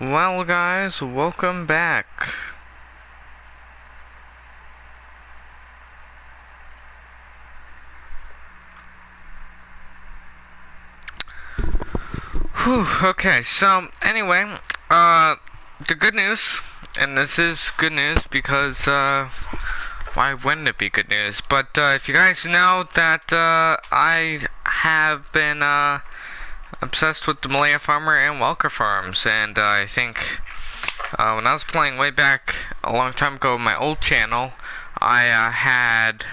Well, guys, welcome back. Whew, okay, so anyway, the good news, and this is good news because, why wouldn't it be good news? But, if you guys know that, I have been, obsessed with the Millennial Farmer and Welker Farms, and, I think, when I was playing way back a long time ago on my old channel, I, had,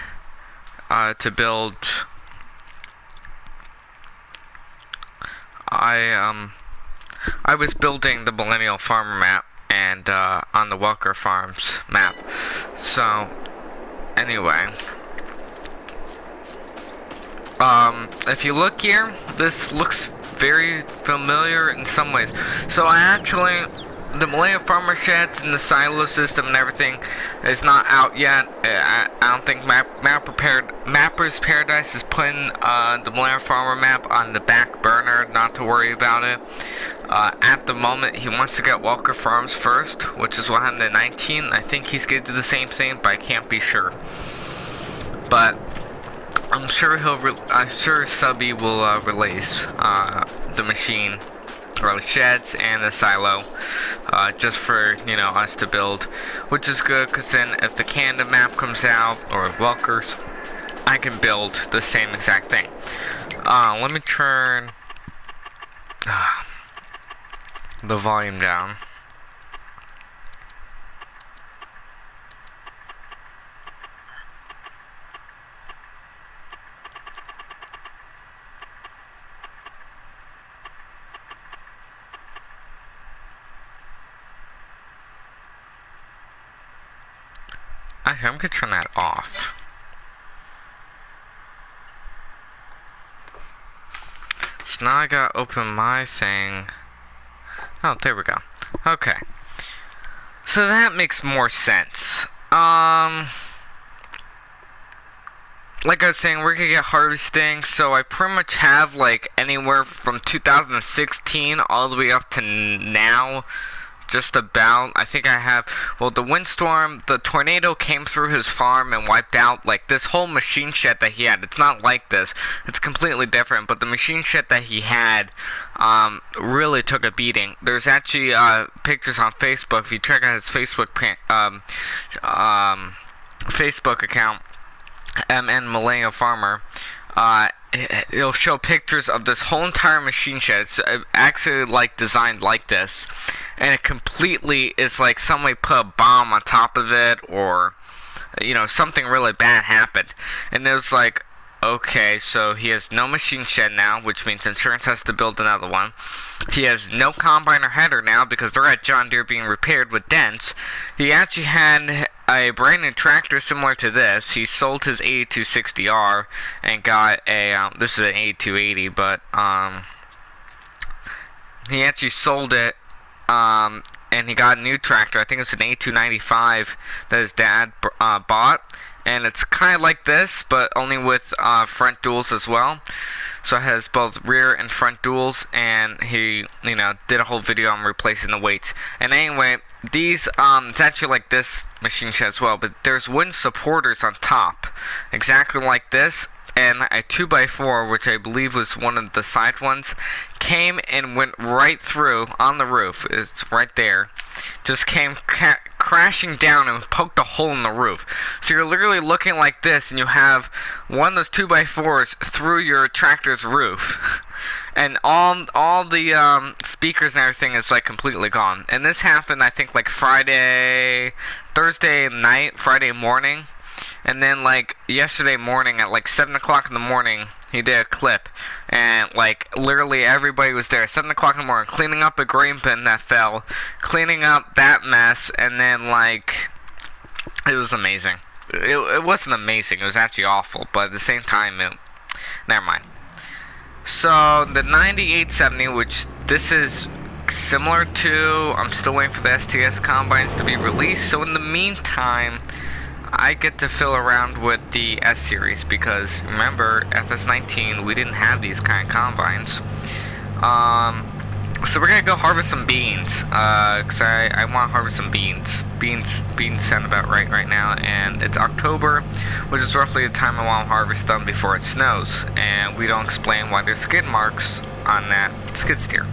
to build I was building the Millennial Farmer map and on the Welker Farms map. So anyway, if you look here, this looks very familiar in some ways. So I actually, the Millennial Farmer sheds and the silo system and everything is not out yet. I don't think Mapper's Paradise is putting the Millennial Farmer map on the back burner, not to worry about it. At the moment, he wants to get Welker Farms first, which is what happened in 19. I think he's going to do the same thing, but I can't be sure. But I'm sure Subby will release the machine, or the sheds and the silo, just for, you know, us to build, which is good, because then if the Canada map comes out, or Welkers, I can build the same exact thing. Let me turn the volume down. Actually, I'm gonna turn that off. So now I gotta open my thing. Oh, there we go. Okay. So that makes more sense. Like I was saying, we're gonna get harvesting, so I pretty much have like anywhere from 2016 all the way up to now. Just about. I think I have, well, the windstorm, the tornado came through his farm and wiped out like this whole machine shed that he had. It's not like this, it's completely different, but the machine shed that he had really took a beating. There's actually pictures on Facebook. If you check out his Facebook Facebook account, MN Millennial Farmer, it'll show pictures of this whole entire machine shed. It's actually like designed like this, and it completely is like somebody put a bomb on top of it, or you know, something really bad happened. And it was like, okay, so he has no machine shed now, which means insurance has to build another one. He has no combine or header now because they're at John Deere being repaired with dents. He actually had a brand new tractor similar to this. He sold his 8260R and got a, this is an 8280, but he actually sold it, and he got a new tractor. I think it's an 8295 that his dad bought. And it's kind of like this, but only with front duals as well. So it has both rear and front duals, and he, you know, did a whole video on replacing the weights. And anyway, these, it's actually like this machine shed as well, but there's wooden supporters on top, exactly like this. And a 2x4, which I believe was one of the side ones, came and went right through on the roof. It's right there. Just came crashing down and poked a hole in the roof. So you're literally looking like this, and you have one of those 2x4s through your tractor's roof. And all the speakers and everything is like completely gone. And this happened, I think, like Thursday night, Friday morning. And then like yesterday morning at like 7 o'clock in the morning, he did a clip, and like literally everybody was there at 7 o'clock in the morning cleaning up a grain bin that fell, cleaning up that mess, and then like it was amazing. It wasn't amazing, it was actually awful, but at the same time, never mind. So the 9870, which this is similar to, I'm still waiting for the STS combines to be released, so in the meantime I get to fill around with the S series, because remember, FS19, we didn't have these kind of combines. So we're gonna go harvest some beans, cause I want to harvest some beans. Beans sound about right now, and it's October, which is roughly the time I want to harvest them before it snows. And we don't explain why there's skid marks on that skid steer.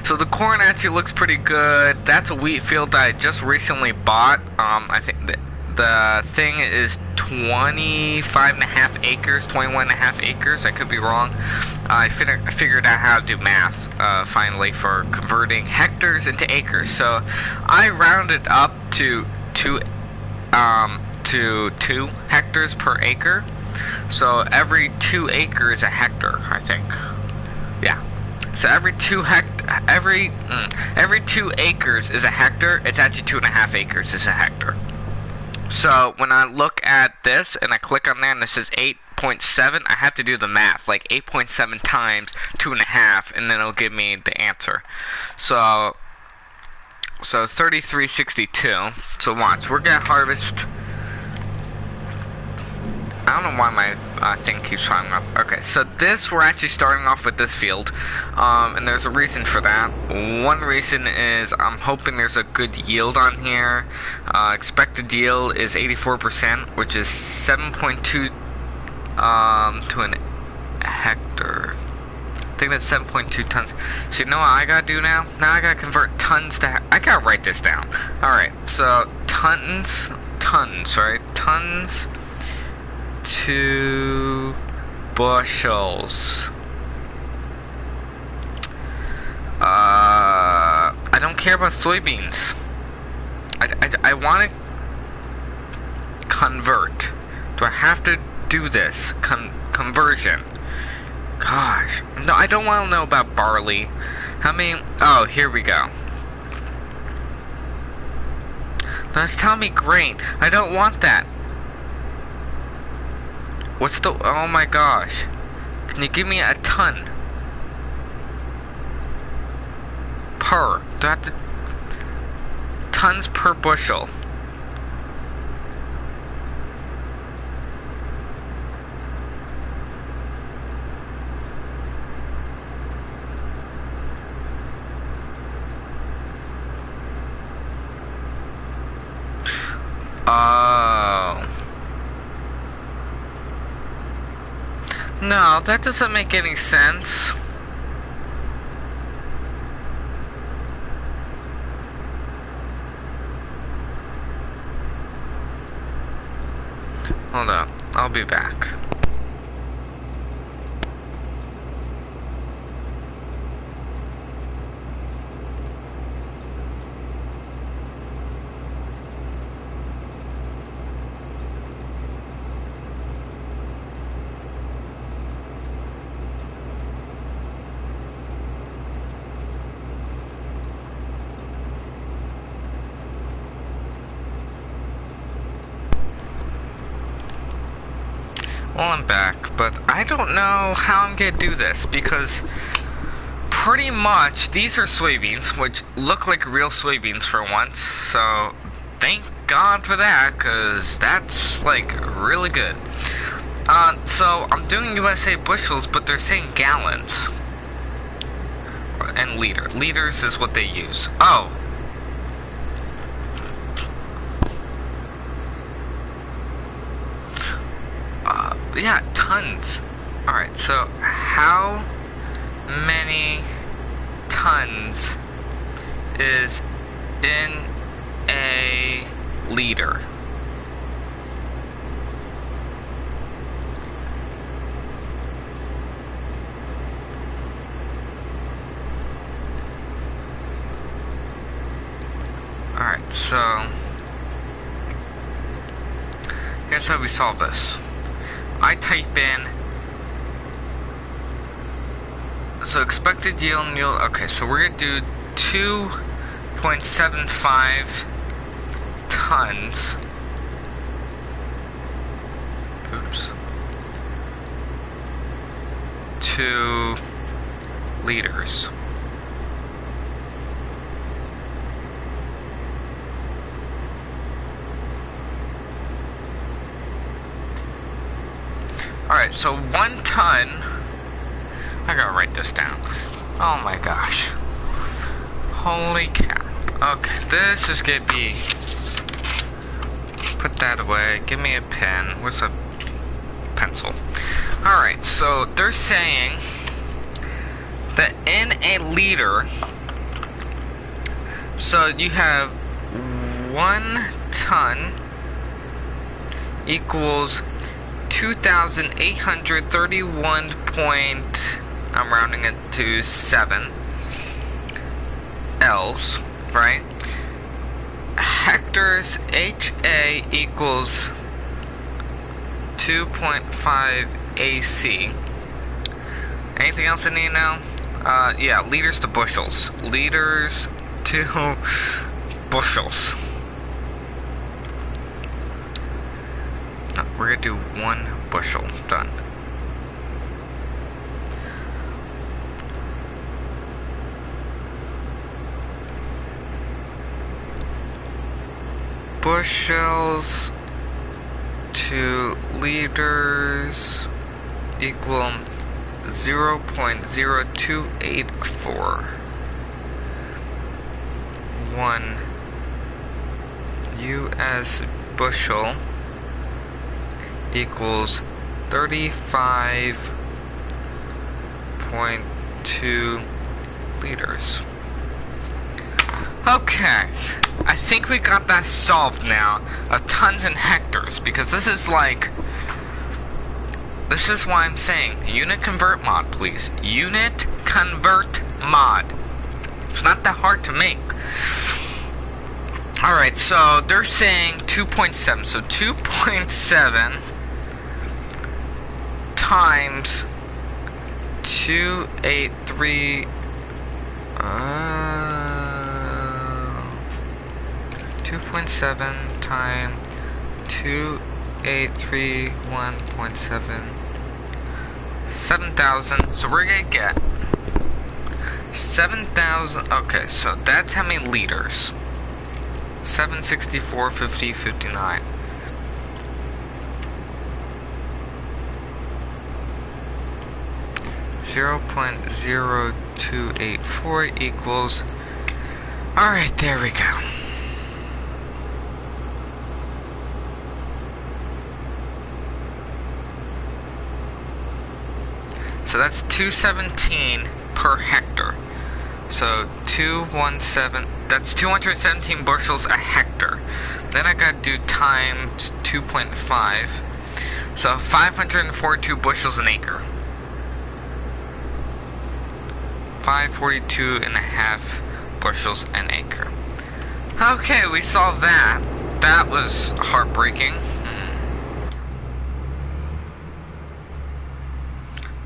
So the corn actually looks pretty good. That's a wheat field that I just recently bought. I think the thing is 25.5 acres, 21.5 acres. I could be wrong. I figured out how to do math finally for converting hectares into acres. So I rounded up to 2 hectares per acre. So every 2 acres is a hectare, I think. Yeah. So every 2 acres is a hectare. It's actually 2.5 acres is a hectare. So when I look at this and I click on there and it says 8.7, I have to do the math, like 8.7 times 2.5, and then it'll give me the answer. So 3362. So watch, we're gonna harvest. I don't know why my thing keeps popping up. Okay, so this, we're actually starting off with this field, and there's a reason for that. One reason is I'm hoping there's a good yield on here. Expected yield is 84%, which is 7.2 to an hectare. I think that's 7.2 tons. So you know what I gotta do now? Now I gotta convert tons to. I gotta write this down. All right, so tons, right? Tons to bushels. I don't care about soybeans. I want to convert. Do I have to do this? Conversion. Gosh. No, I don't want to know about barley. How many? Oh, here we go. No, it's telling me grain. I don't want that. What's the, oh my gosh. Can you give me a ton? Per. Do I have to, tons per bushel. Oh. No, that doesn't make any sense. Hold up, I'll be back. Well, I'm back, but I don't know how I'm gonna do this because pretty much these are soybeans, which look like real soybeans for once, so thank God for that, because that's like really good. So I'm doing USA bushels, but they're saying gallons and liters is what they use. Oh, yeah, tons. Alright, so how many tons is in a liter? Alright, so here's how we solve this. I type in, so expected yield and yield, okay, so we're going to do 2.75 tons, oops, to liters. Alright, so 1 ton, I gotta write this down. Oh my gosh. Holy cow. Okay, this is gonna be... Put that away. Give me a pen. Where's a pencil? Alright, so they're saying that in a liter, so you have 1 ton equals 2,831 point, I'm rounding it to 7 L's, right? Hectares, HA equals 2.5 AC. Anything else I need to know? Yeah, liters to bushels. Liters to bushels. No, we're gonna do 1 bushel. Done. Bushels to liters equal 0.0284. 1 US bushel equals 35.2 liters. Okay, I think we got that solved now, of tons and hectares, because this is like, this is why I'm saying, unit convert mod, please. Unit convert mod. It's not that hard to make. Alright, so they're saying 2.7, so 2.7 times 283, 2.7 times 2831.7, 7,000. So we're gonna get 7,000. Okay, so that's how many liters. 764, 50, 59. .0284 equals. Alright, there we go. So that's 217 per hectare. So 217, that's 217 bushels a hectare. Then I gotta do times 2.5. So 542 bushels an acre. 542 and a half bushels an acre. Okay, we solved that. That was heartbreaking.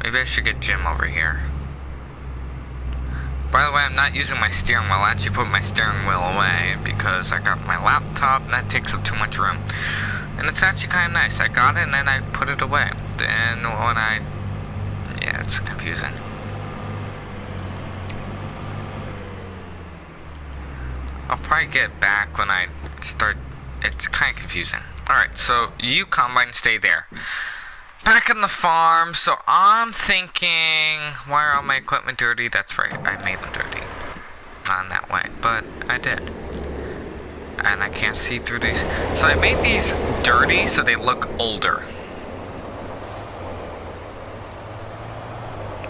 Maybe I should get Jim over here. By the way, I'm not using my steering wheel. I actually put my steering wheel away because I got my laptop and that takes up too much room. And it's actually kind of nice. I got it and then I put it away. Then when yeah, it's confusing. I'll probably get it back when I start. It's kind of confusing. Alright, so you combine, stay there. Back on the farm, so I'm thinking, why are all my equipment dirty? That's right, I made them dirty. Not in that way, but I did. And I can't see through these. So I made these dirty so they look older.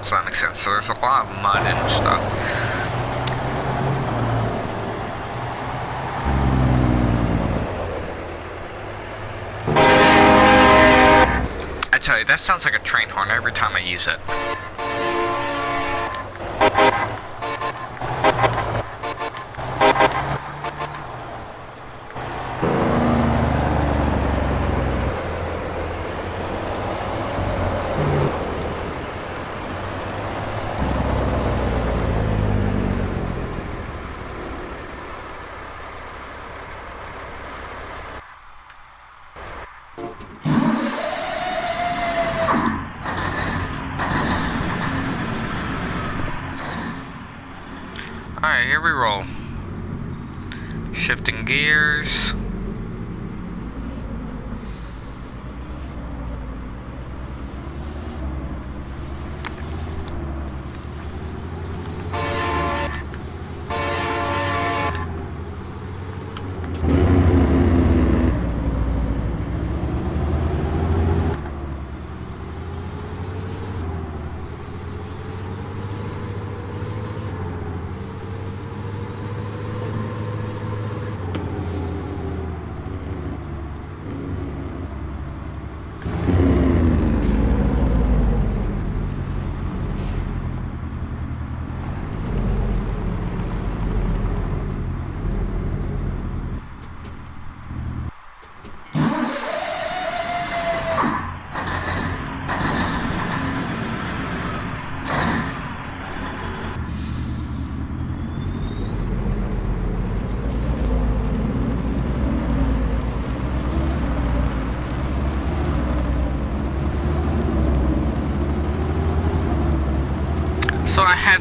So that makes sense. So there's a lot of mud and stuff. I tell you, that sounds like a train horn every time I use it. Alright, here we roll. Shifting gears.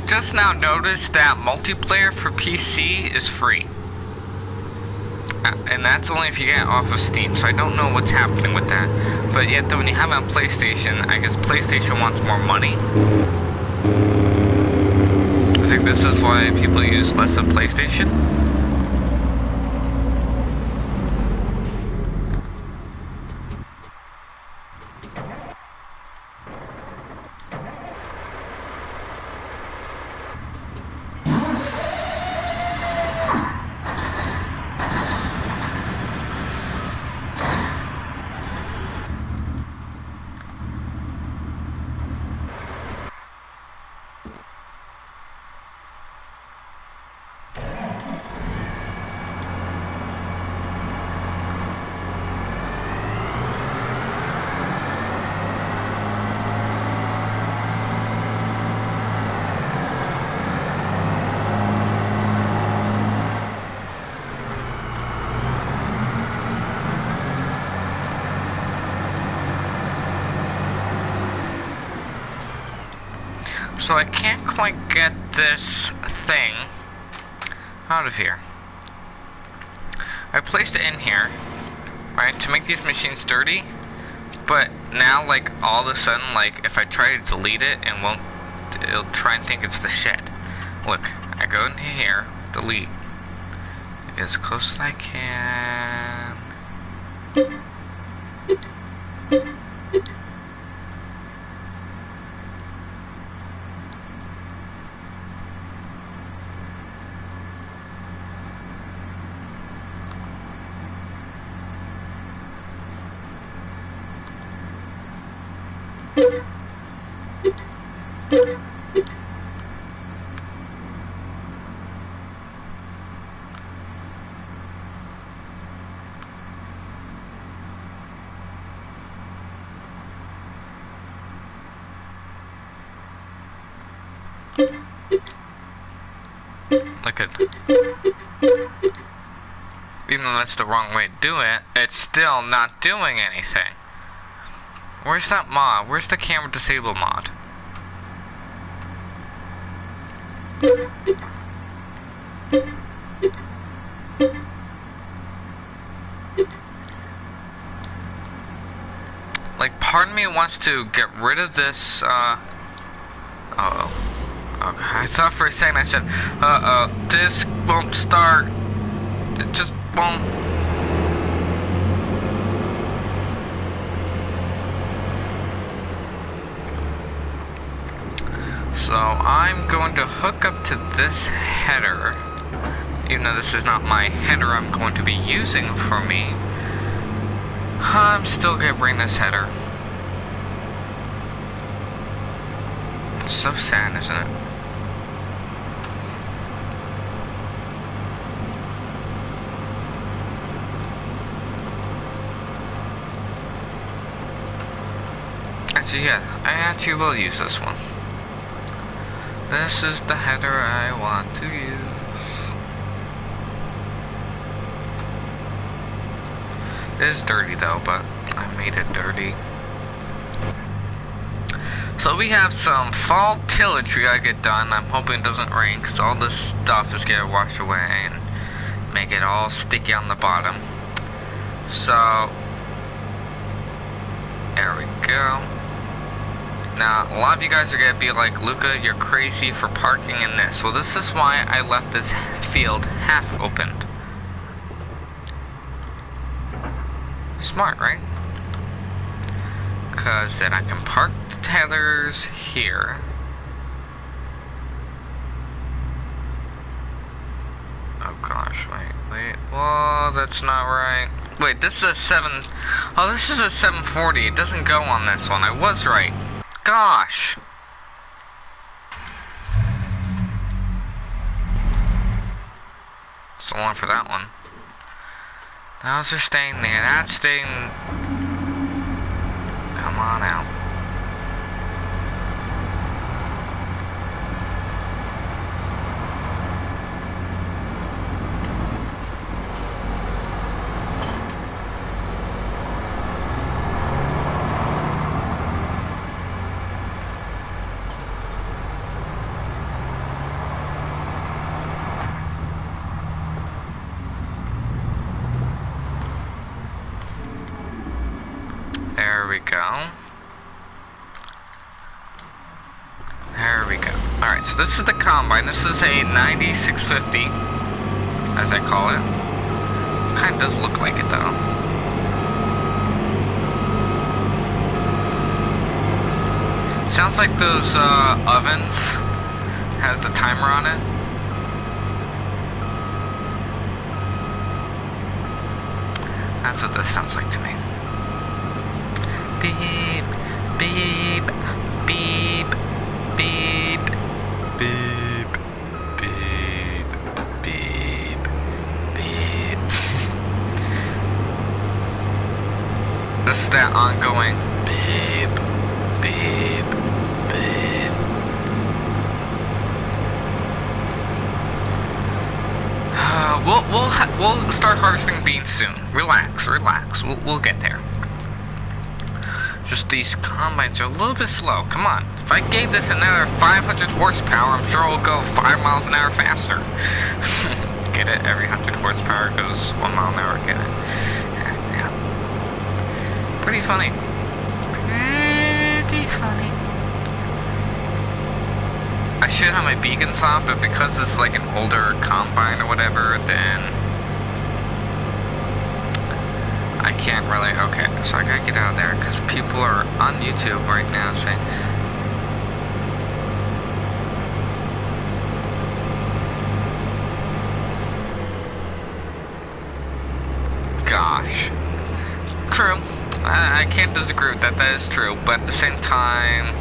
just now noticed that multiplayer for PC is free. And that's only if you get it off of Steam, so I don't know what's happening with that. But yet, though, when you have it on PlayStation, I guess PlayStation wants more money. I think this is why people use less of PlayStation. So I can't quite get this thing out of here. I placed it in here, right, to make these machines dirty, but now, like, all of a sudden, like, if I try to delete it, it'll try and think it's the shed. Look, I go in here, delete, get as close as I can. Look at, even though that's the wrong way to do it, it's still not doing anything. Where's that mod? Where's the camera disable mod? Like, part of me wants to get rid of this, uh-oh. Okay, I thought for a second I said, uh-oh, this won't start. It just won't. So I'm going to hook up to this header. Even though this is not my header I'm going to be using for me, I'm still going to bring this header. It's so sad, isn't it? Actually, yeah, I actually will use this one. This is the header I want to use. It is dirty though, but I made it dirty. So we have some fall tillage we gotta get done. I'm hoping it doesn't rain, because all this stuff is gonna wash away and make it all sticky on the bottom. So, there we go. Now, a lot of you guys are gonna be like, Luca, you're crazy for parking in this. Well, this is why I left this field half opened. Smart, right? Because then I can park the trailers here. Oh gosh, wait. Whoa, that's not right. Wait, this is a 7... Oh, this is a 740. It doesn't go on this one. I was right. Gosh. So long for that one. Those are staying there. That's staying... Come on out. this is the combine. This is a 9650, as I call it. Kind of does look like it though. Sounds like those ovens has the timer on it. That's what this sounds like to me. Beep, beep, beep, beep, beep, beep, beep, beep. This is that ongoing beep, beep, beep. We'll start harvesting beans soon. Relax, relax. We'll get there. Just these combines are a little bit slow. Come on. If I gave this another 500 horsepower, I'm sure it'll go 5 miles an hour faster. Get it? Every 100 horsepower goes 1 mile an hour. Get it? Yeah. Pretty funny. Pretty funny. I should have my beacons on, but because it's like an older combine or whatever, then I can't really. Okay, so I gotta get out of there because people are on YouTube right now saying, gosh. True. I can't disagree with that. That is true. But at the same time,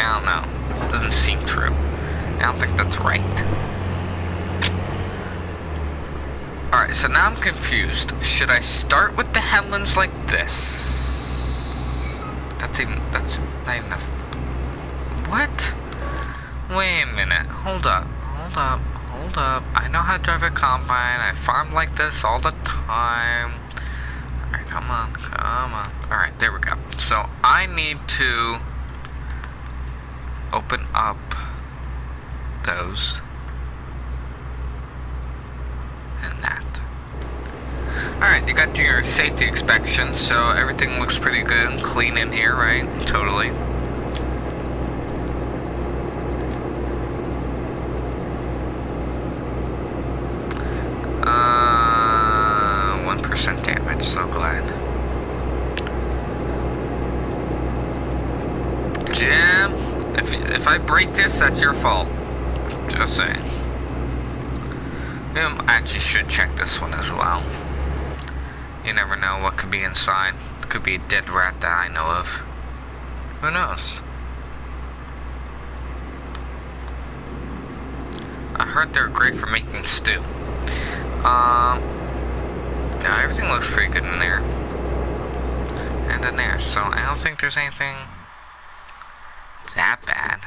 I don't know. It doesn't seem true. I don't think that's right. Alright, so now I'm confused. Should I start with the headlands like this? That's not even the... What? Wait a minute. Hold up. I know how to drive a combine. I farm like this all the time. Alright, come on. Alright, there we go. So, I need to open up those and that. Alright, you got your safety inspection, so everything looks pretty good and clean in here, right? Totally. 1% damage, so glad. Jim, if I break this, that's your fault. Just saying. I actually should check this one as well. You never know what could be inside. It could be a dead rat that I know of. Who knows? I heard they're great for making stew. Yeah, everything looks pretty good in there. And in there, so I don't think there's anything that bad.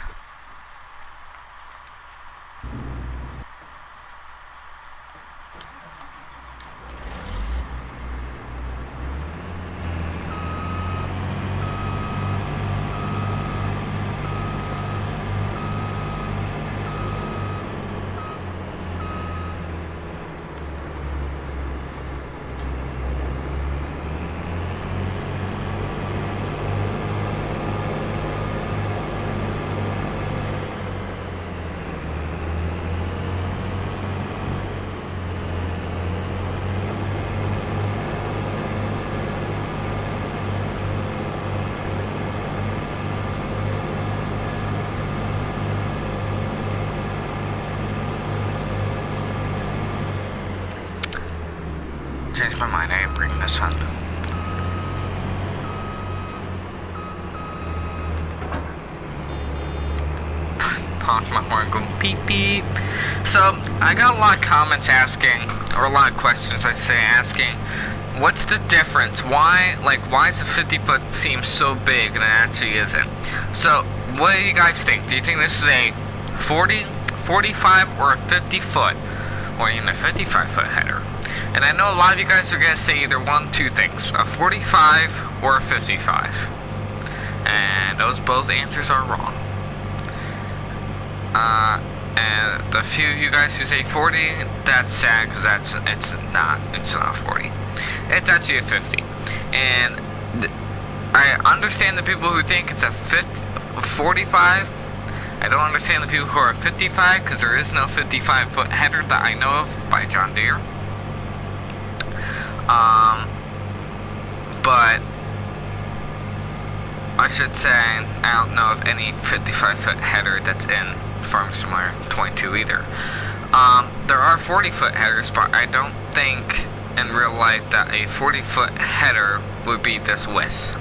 Changed my mind, I didn't bring this up. Honk my horn, go beep beep. So, I got a lot of comments asking, or a lot of questions I say asking, what's the difference? Why does the 50-foot seem so big and it actually isn't? So, what do you guys think? Do you think this is a 40, 45, or a 50-foot? Or even a 55-foot header? And I know a lot of you guys are going to say either one, two things. A 45 or a 55. And those both answers are wrong. And the few of you guys who say 40, that's sad because it's not 40. It's actually a 50. And I understand the people who think it's a 45. I don't understand the people who are 55, because there is no 55-foot header that I know of by John Deere. But I should say I don't know of any 55-foot header that's in Farming Simulator 22 either. There are 40-foot headers, but I don't think in real life that a 40-foot header would be this width.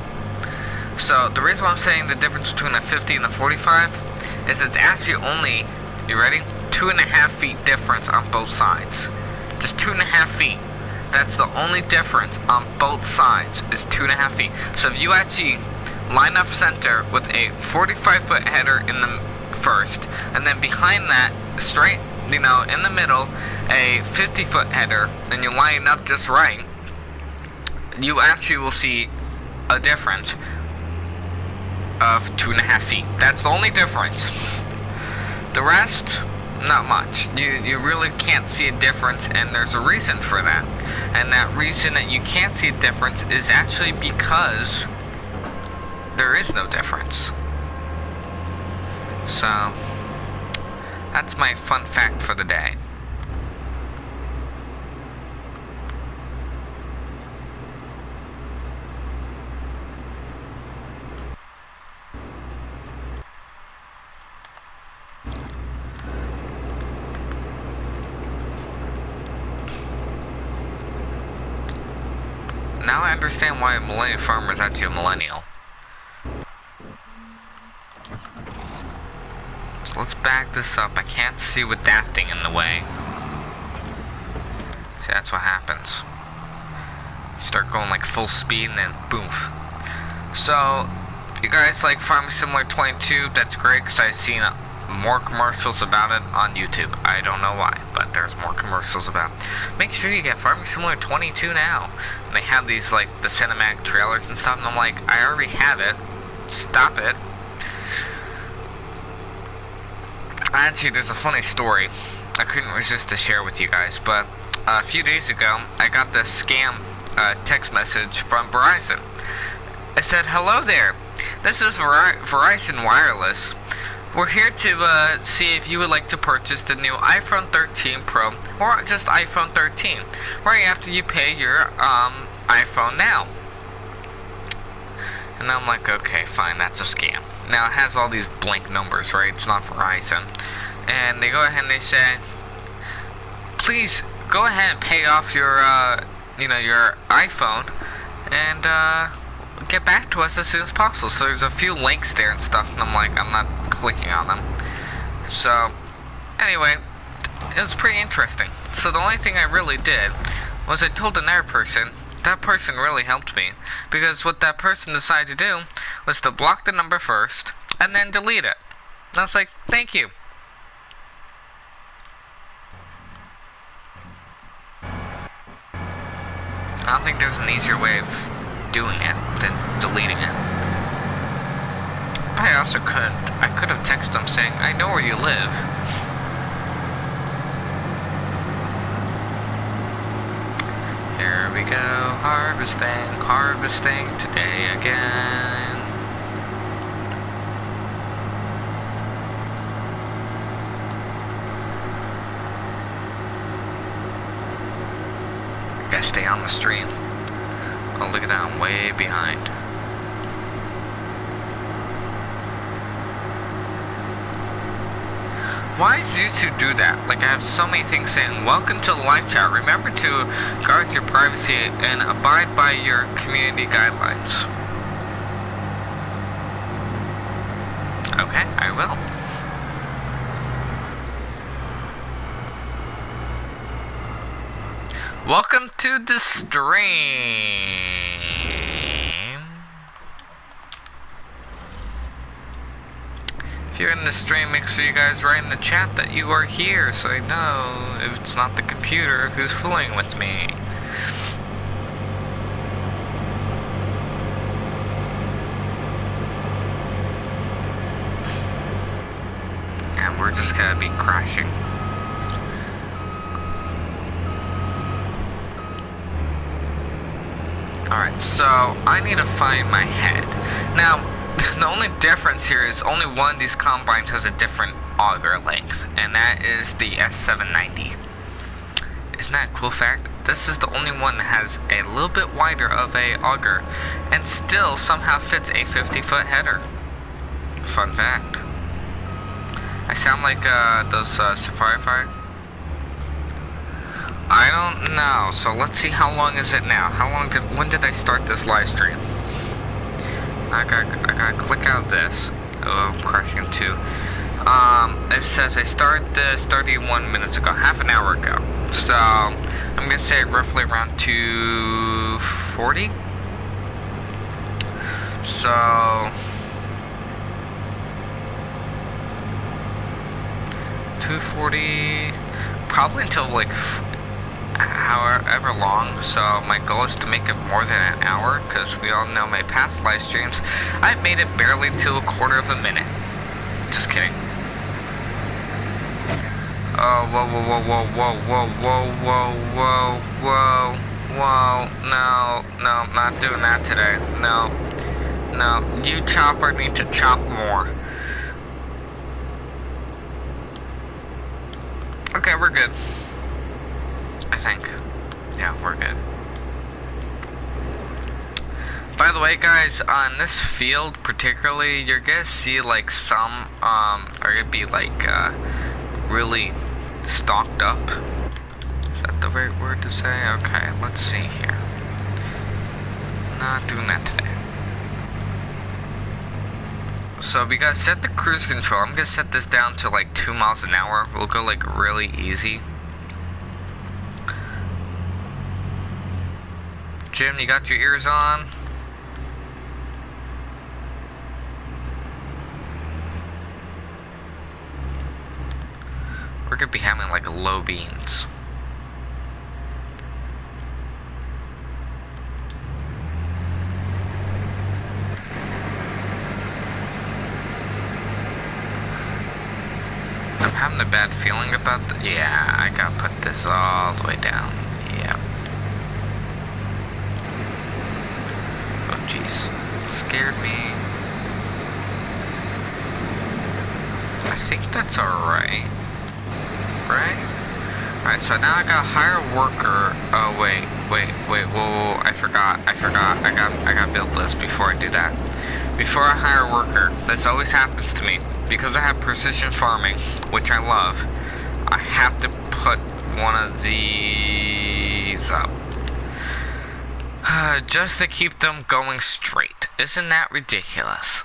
So the reason why I'm saying the difference between a 50 and a 45 is it's actually only, you ready? 2.5 feet difference on both sides. Just 2.5 feet. That's the only difference on both sides, is 2.5 feet. So if you actually line up center with a 45-foot header in the first, and then behind that, straight, you know, in the middle, a 50-foot header, and you line up just right, you actually will see a difference of 2.5 feet. That's the only difference. The rest, not much. You really can't see a difference, and there's a reason for that. And that reason that you can't see a difference is actually because there is no difference. So that's my fun fact for the day. Now I understand why a millennial farmer is actually a millennial. So let's back this up. I can't see with that thing in the way. See, that's what happens. You start going like full speed and then boom. So, if you guys like Farming Simulator 22, that's great, because I've seen more commercials about it on YouTube. I don't know why, but there's more commercials about it. Make sure you get Farming Simulator 22 now. And they have these, like, the cinematic trailers and stuff, and I'm like, I already have it. Stop it. Actually, there's a funny story I couldn't resist to share with you guys, but a few days ago, I got this scam text message from Verizon. It said, "Hello there, this is Verizon Wireless. We're here to see if you would like to purchase the new iPhone 13 Pro or just iPhone 13, right after you pay your iPhone now." And I'm like, okay, fine, that's a scam. Now it has all these blank numbers, right? It's not Verizon. And they go ahead and they say, please go ahead and pay off your, your iPhone and get back to us as soon as possible. So there's a few links there and stuff, and I'm like, I'm not clicking on them. So anyway, it was pretty interesting. So the only thing I really did was I told another person. That person really helped me, because what that person decided to do was to block the number first and then delete it. And I was like, thank you. I don't think there's an easier way of doing it than deleting it. But I also could have texted them saying, I know where you live. Here we go, harvesting today again. Gotta stay on the stream. Oh, look at that, I'm way behind. Why does YouTube do that? Like, I have so many things saying, welcome to the live chat. Remember to guard your privacy and abide by your community guidelines. Okay, I will. Welcome to the stream. If you're in the stream, make sure you guys write in the chat that you are here, so I know if it's not the computer who's fooling with me. And we're just gonna be crashing. Alright, so I need to find my head. Now, The only difference here is only one of these combines has a different auger length, and that is the S790. Isn't that a cool fact? This is the only one that has a little bit wider of a auger, and still somehow fits a 50-foot header. Fun fact. I sound like those Safari Fire. I don't know. So let's see, how long is it now? When did I start this live stream? I gotta click out of this. Oh, I'm crashing too. It says I started this 31 minutes ago, half an hour ago. So I'm gonna say roughly around 2:40. So 2:40, probably until like however long. So my goal is to make it more than an hour, because we all know my past live streams, I've made it barely to a quarter of a minute. Just kidding. Oh, whoa, whoa, whoa, whoa, whoa, whoa, whoa, whoa, whoa, whoa, no, no, I'm not doing that today. No, no, you chopper need to chop more. Okay, we're good. I think. Yeah, we're good. By the way, guys, on this field particularly, you're gonna see like some are gonna be like really stocked up. Is that the right word to say? Okay, let's see here. Not doing that today. So we gotta set the cruise control. I'm gonna set this down to like 2 miles an hour. We'll go like really easy. Jim, you got your ears on? We're gonna be having like low beans. I'm having a bad feeling about yeah, I gotta put this all the way down. Yep. Oh jeez. Scared me. I think that's alright. Right? Alright, so now I gotta hire a worker. Oh wait, whoa, I forgot. I gotta build this before I do that. Before I hire a worker, this always happens to me. Because I have precision farming, which I love, I have to put one of these up. Just to keep them going straight. Isn't that ridiculous?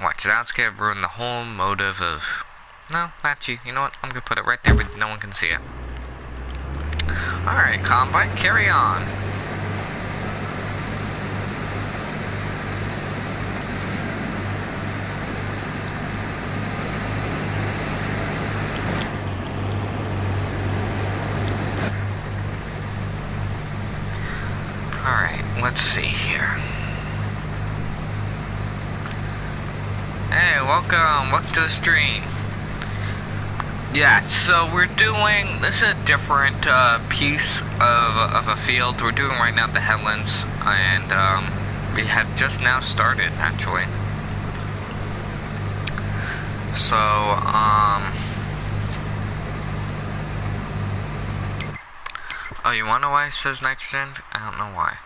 Watch, that's gonna ruin the whole motive of... No, not you. You know what? I'm gonna put it right there where no one can see it. Alright, Combine, carry on. Alright, let's see here. Hey, welcome to the stream. Yeah, so we're doing, this is a different piece of a field. We're doing right now the headlands, and we have just now started, actually. So, oh, you wanna know why it says nitrogen? I don't know why.